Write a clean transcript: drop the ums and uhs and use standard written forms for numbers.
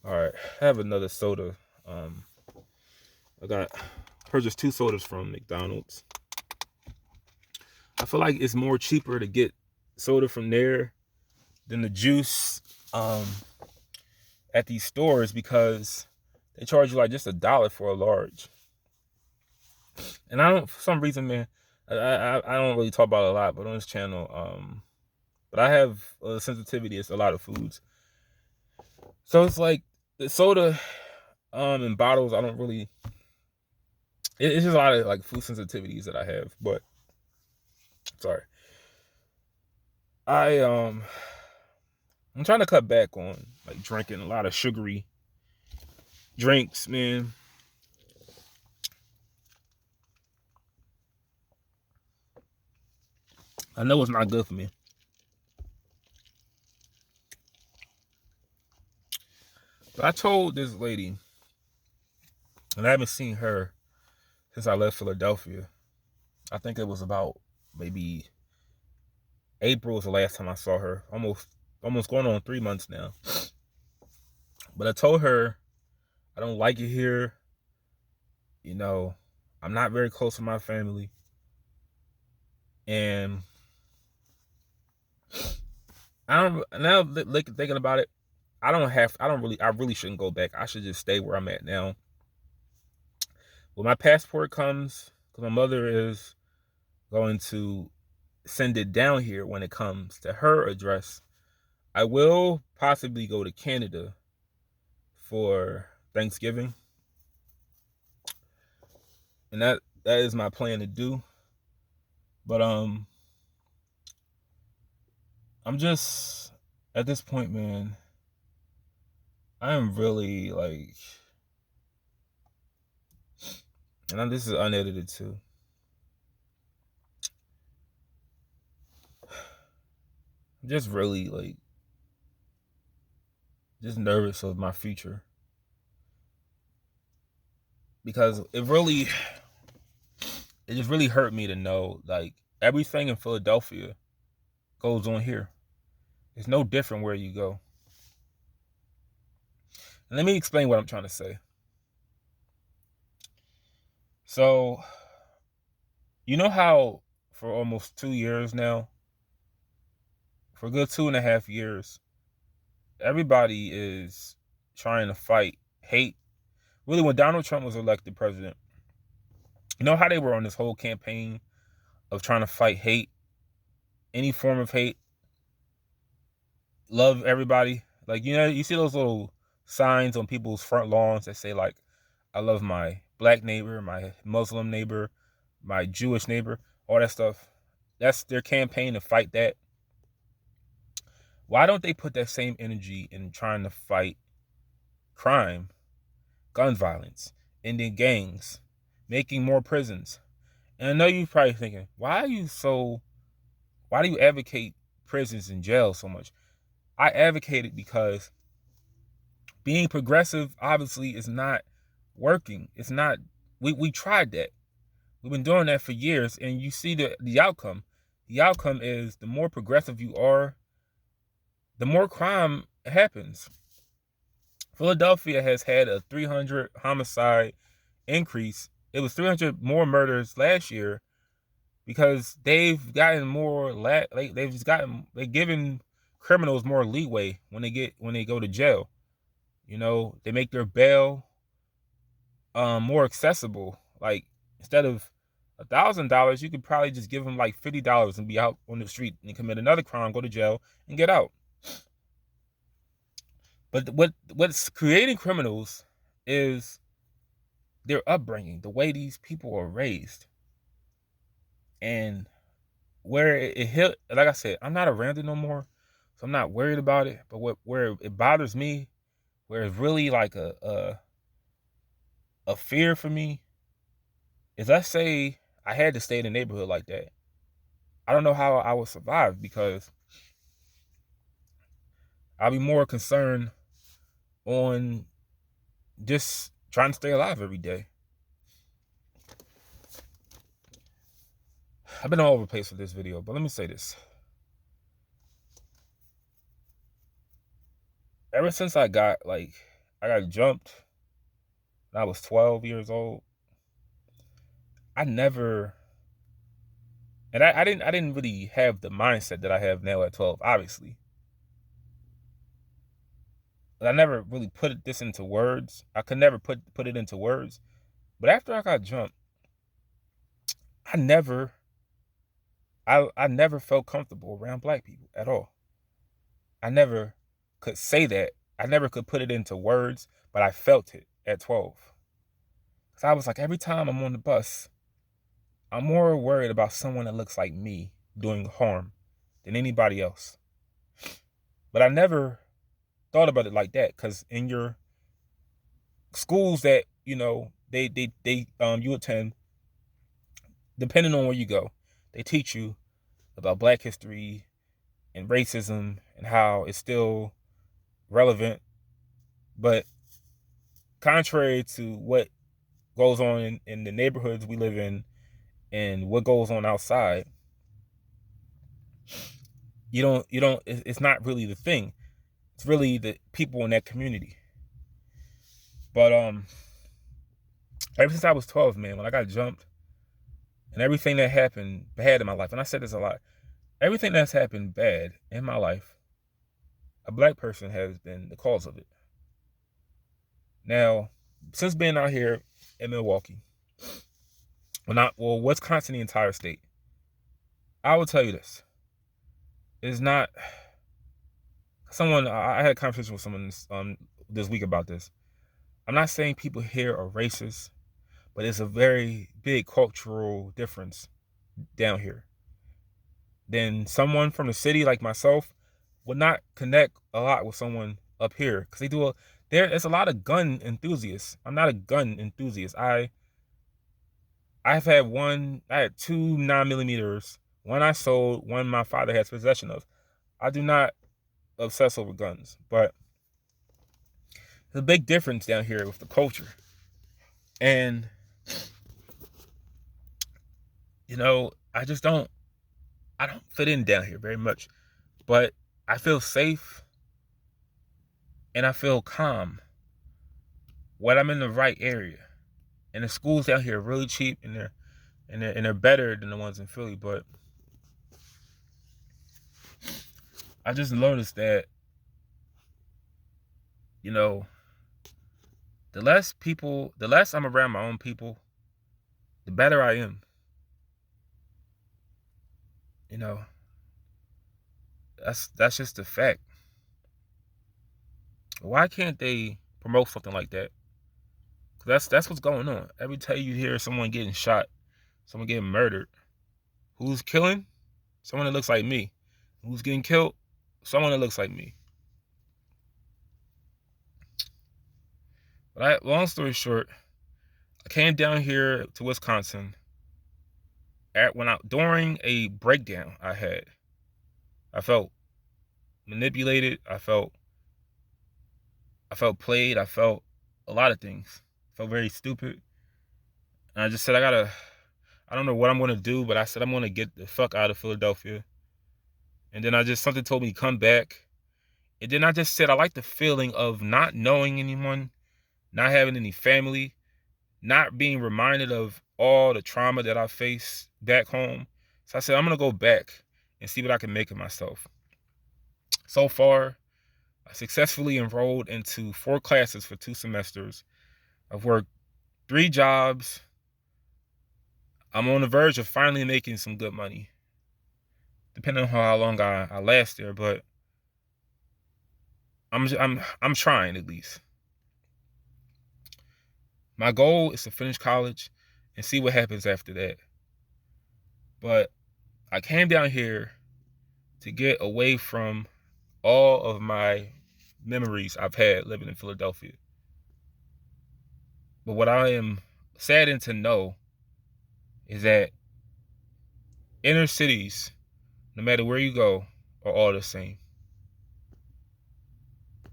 All right, I have another soda. Um, I got purchased two sodas from McDonald's. I feel like it's more cheaper to get soda from there than the juice um, at these stores because they charge you like just $1 for a large. And I don't, for some reason, man, I don't really talk about it a lot, but on this channel, but I have a sensitivity to a lot of foods. So it's like the soda in bottles, I don't really. It's just a lot of like food sensitivities that I have. But sorry, I I'm trying to cut back on like drinking a lot of sugary drinks, man. I know it's not good for me. But I told this lady, and I haven't seen her since I left Philadelphia. I think it was about maybe April was the last time I saw her. Almost going on 3 months now. But I told her I don't like it here. You know, I'm not very close to my family. And I don't now thinking about it, I really shouldn't go back. I should just stay where I'm at now. When my passport comes, because my mother is going to send it down here when it comes to her address, I will possibly go to Canada for Thanksgiving. And that is my plan to do. But I'm just at this point, man, I am really like, and this is unedited too. I'm just really like just nervous of my future because it just really hurt me to know like everything in Philadelphia goes on here. It's no different where you go. And let me explain what I'm trying to say. So, you know how for almost 2 years now, for a good 2.5 years, everybody is trying to fight hate. Really, when Donald Trump was elected president, you know how they were on this whole campaign of trying to fight hate, any form of hate, love everybody. Like, you see those little signs on people's front lawns that say like, I love my black neighbor, my Muslim neighbor, my Jewish neighbor, all that stuff. That's their campaign to fight that. Why don't they put that same energy in trying to fight crime, gun violence, ending gangs, making more prisons? And I know you're probably thinking, why do you advocate prisons and jails so much? I advocate it because being progressive obviously is not working. It's not, we tried that. We've been doing that for years, and you see the outcome. The outcome is the more progressive you are, the more crime happens. Philadelphia has had a 300 homicide increase. It was 300 more murders last year because they've gotten more. They're giving criminals more leeway when they go to jail. They make their bail more accessible. Like instead of $1,000, you could probably just give them like $50 and be out on the street and commit another crime, go to jail, and get out. But what's creating criminals is their upbringing, the way these people are raised, and where it hit. Like I said, I'm not around it no more, so I'm not worried about it. But where it bothers me, where it's really like a fear for me, is let's say I had to stay in a neighborhood like that. I don't know how I would survive because I'll be more concerned on just trying to stay alive every day. I've been all over the place with this video, but let me say this. Ever since I got like I got jumped when I was 12 years old. I never, and I didn't really have the mindset that I have now at 12, obviously. But I never really put this into words. I could never put it into words. But after I got jumped, I never I never felt comfortable around black people at all. I never could say that. I never could put it into words, but I felt it at 12. So I was like, every time I'm on the bus, I'm more worried about someone that looks like me doing harm than anybody else. But I never thought about it like that, because in your schools that, you attend, depending on where you go, they teach you about black history and racism and how it's still relevant. But contrary to what goes on in the neighborhoods we live in and what goes on outside, it's not really the thing. It's really the people in that community. But ever since I was 12, man, when I got jumped and everything that happened bad in my life, and I said this a lot, everything that's happened bad in my life, a black person has been the cause of it. Now, since being out here in Milwaukee, Wisconsin, the entire state, I will tell you this. It's not someone, I had a conversation with someone this week about this. I'm not saying people here are racist, but it's a very big cultural difference down here. Then someone from the city like myself would not connect a lot with someone up here, because there's a lot of gun enthusiasts. I'm not a gun enthusiast. I had 2 9mm. One I sold, one my father has possession of. I do not obsess over guns, but there's a big difference down here with the culture. And, I don't fit in down here very much, but I feel safe and I feel calm when I'm in the right area. And the schools down here are really cheap, and they're better than the ones in Philly. But I just noticed that, the less I'm around my own people, the better I am. That's just a fact. Why can't they promote something like that? That's what's going on. Every time you hear someone getting shot, someone getting murdered, who's killing? Someone that looks like me. Who's getting killed? Someone that looks like me. But long story short, I came down here to Wisconsin during a breakdown I had. I felt manipulated. I felt played. I felt a lot of things. I felt very stupid. And I just said, I don't know what I'm going to do, but I said, I'm going to get the fuck out of Philadelphia. And then something told me to come back. And then I just said, I like the feeling of not knowing anyone, not having any family, not being reminded of all the trauma that I faced back home. So I said, I'm going to go back and see what I can make of myself. So far, I successfully enrolled into 4 classes for 2 semesters. I've worked 3 jobs. I'm on the verge of finally making some good money, depending on how long I last there. But I'm trying, at least. My goal is to finish college and see what happens after that. But I came down here to get away from all of my memories I've had living in Philadelphia. But what I am saddened to know is that inner cities, no matter where you go, are all the same.